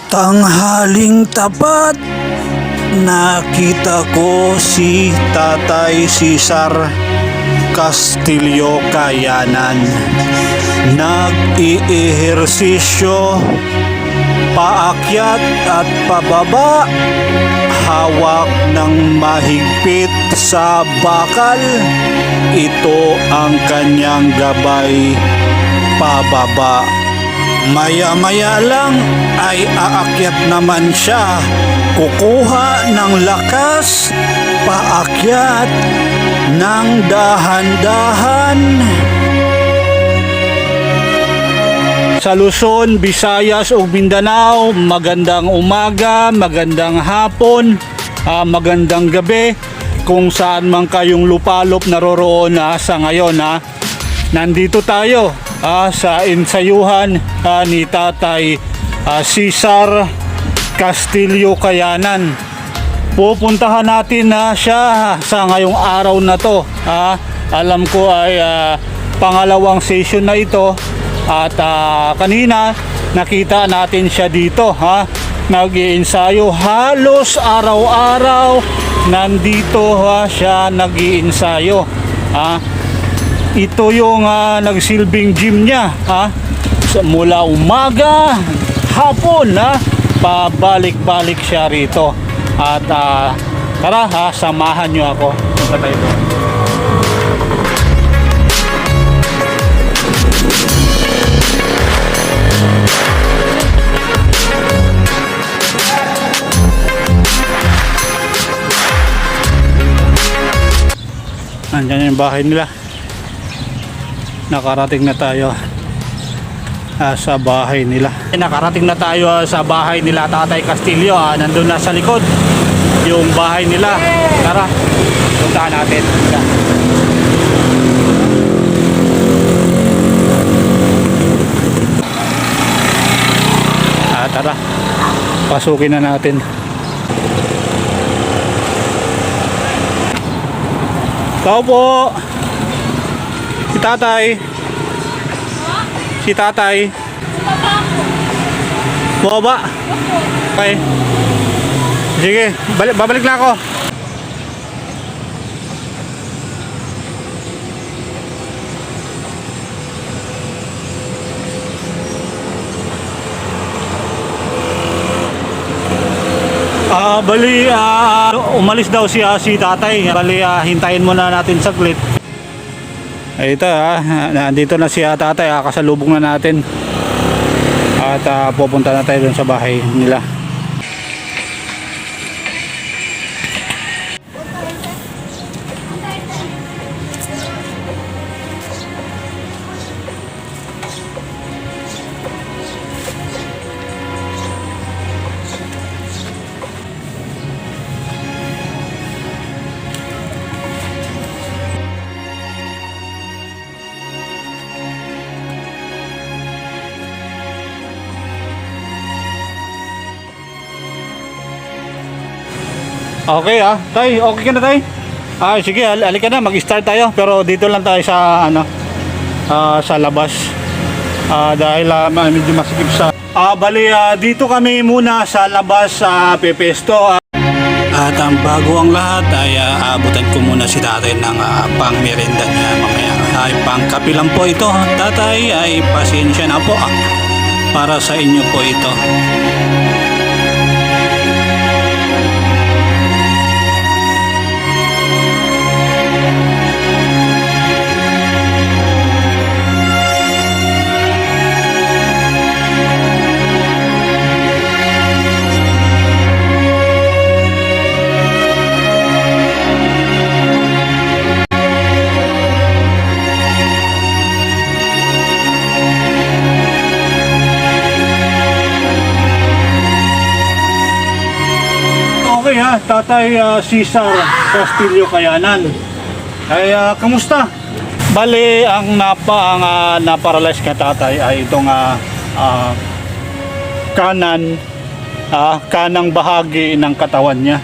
Tanghaling tapat, nakita ko si Tatay Cesar Castillo Kayanan. Nag-iihersisyo, paakyat at pababa, hawak ng mahigpit sa bakal. Ito ang kanyang gabay pababa. Maya-maya lang ay aakyat naman siya. Kukuha ng lakas, paakyat ng dahan-dahan. Sa Luzon, Visayas o Mindanao, magandang umaga, magandang hapon, magandang gabi. Kung saan man kayong lupalop naroroon sa ngayon. Nandito tayo sa ensayuhan ni Tatay Cesar Castillo Kayanan. Pupuntahan natin siya sa ngayong araw na to. Alam ko ay pangalawang session na ito at kanina nakita natin siya dito. Nag-iensayo halos araw-araw, nandito siya nag-iensayo. Ito yung nagsilbing gym niya, mula umaga, hapon, pabalik-balik siya rito. At tara, samahan nyo ako. Punta tayo doon. Nandiyan yung bahay nila. Nakarating na tayo sa bahay nila. Nakarating na tayo sa bahay nila Tatay Castillo. Nandun na sa likod yung bahay nila. Tara, puntahan natin. Tara, pasukin na natin. Tao po. Si Tatay. Si Tatay. Baba. Okay. Sige, babalik na ako. Umalis daw si Tatay. Hintayin muna natin saglit. Ito nandito na si Tatay, kasalubong na natin. At pupunta na tayo dun sa bahay nila. Okay Tay, okay ka na Tay? Sige, halika na, mag-start tayo. Pero dito lang tayo sa sa labas. Dahil medyo masikip sa dito kami muna sa labas sa pepesto. At ang bago ang lahat ay abutan ko muna si Tatay ng pang-merienda niya mamaya. Ay pang-kape lang po ito. Tatay, ay pasensya na po. Para sa inyo po ito. Tatay Cesar Castillo Kayanan. Ay kamusta? Bale, ang naparalyze ka Tatay ay itong kanang bahagi ng katawan niya.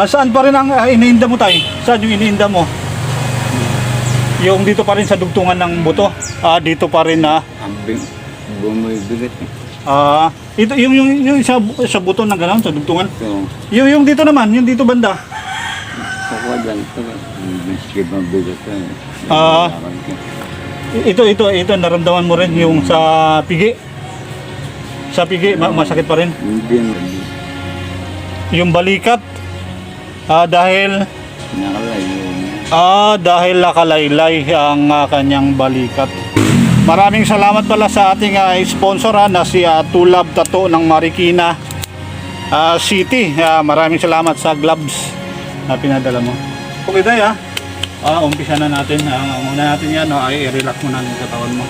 Saan pa rin ang iniinda mo Tay? Saan yung iniinda mo? Yung dito pa rin sa dugtungan ng buto. Dito pa rin Bumibigat. Ito yung sa buto na gano'n, sa dugtungan. So, Yung dito naman, yung dito banda. kukuha dyan ito. Miski mabigat ka. Ah. Ito naramdaman mo rin yung sa pigi. Sa pigi masakit pa rin. Hindi. Yung balikat dahil Nakalay. dahil nakalaylay ang kanyang balikat. Maraming salamat pala sa ating sponsor na si Tulab Tattoo ng Marikina City. Maraming salamat sa gloves na pinadala mo. Okay tayo umpisa na natin. Muna natin yan ay i-relax mo na ang katawan mo.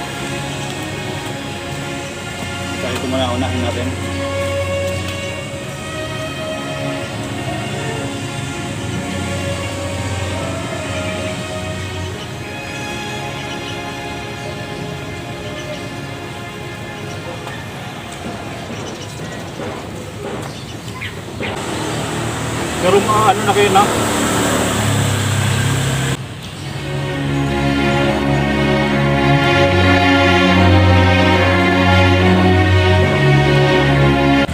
Kaya ito muna unahin natin. Pero ano na kayo na?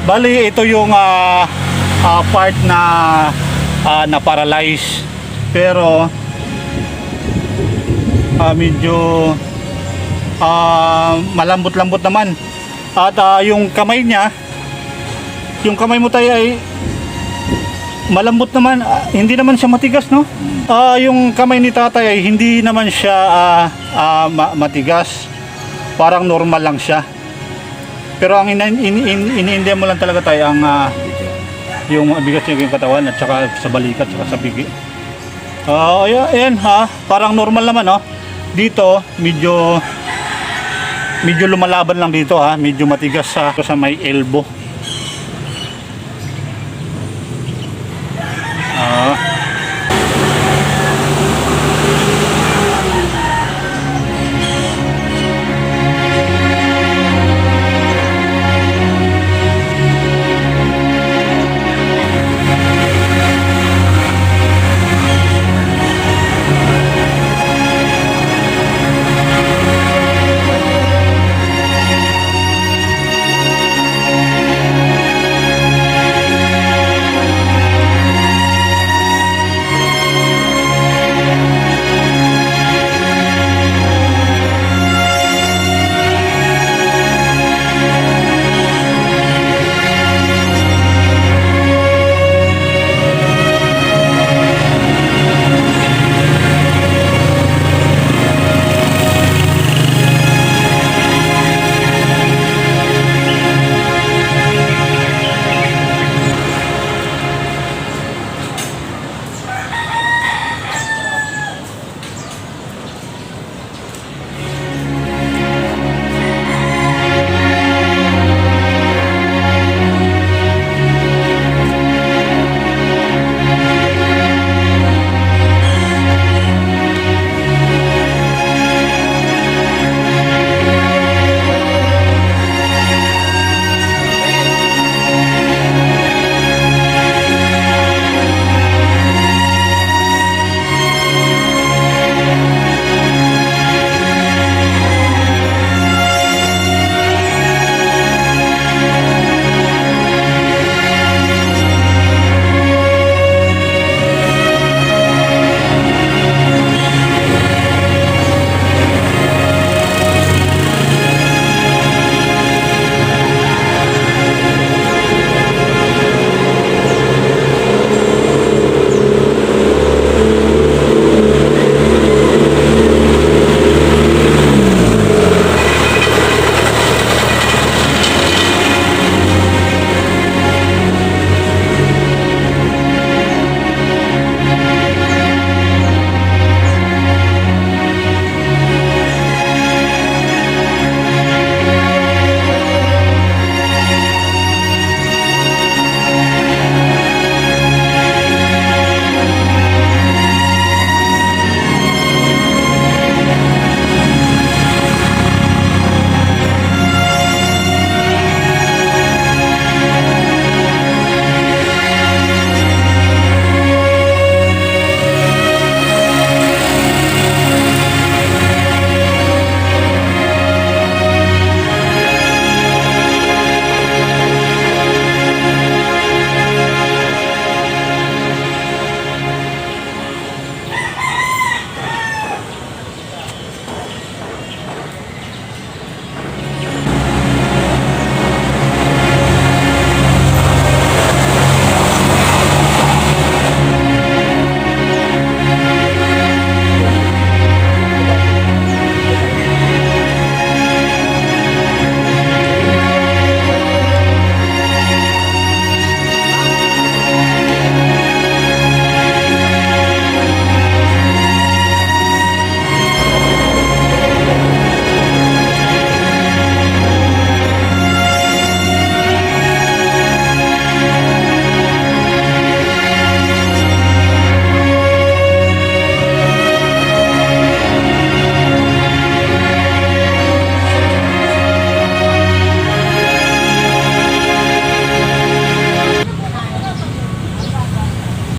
Bali ito yung part na na-paralyze. Pero medyo malambot-lambot naman. At yung kamay niya, yung kamay mo tayo ay malambot naman, hindi naman siya matigas, no? Yung kamay ni tatay ay hindi naman siya matigas. Parang normal lang siya. Pero ang iniindihan mo lang talaga tayo ang yung bigas niya yung katawan at saka sa balikat at sa pigi. Ayan parang normal naman, no? Dito medyo lumalaban lang dito, medyo matigas sa may elbow.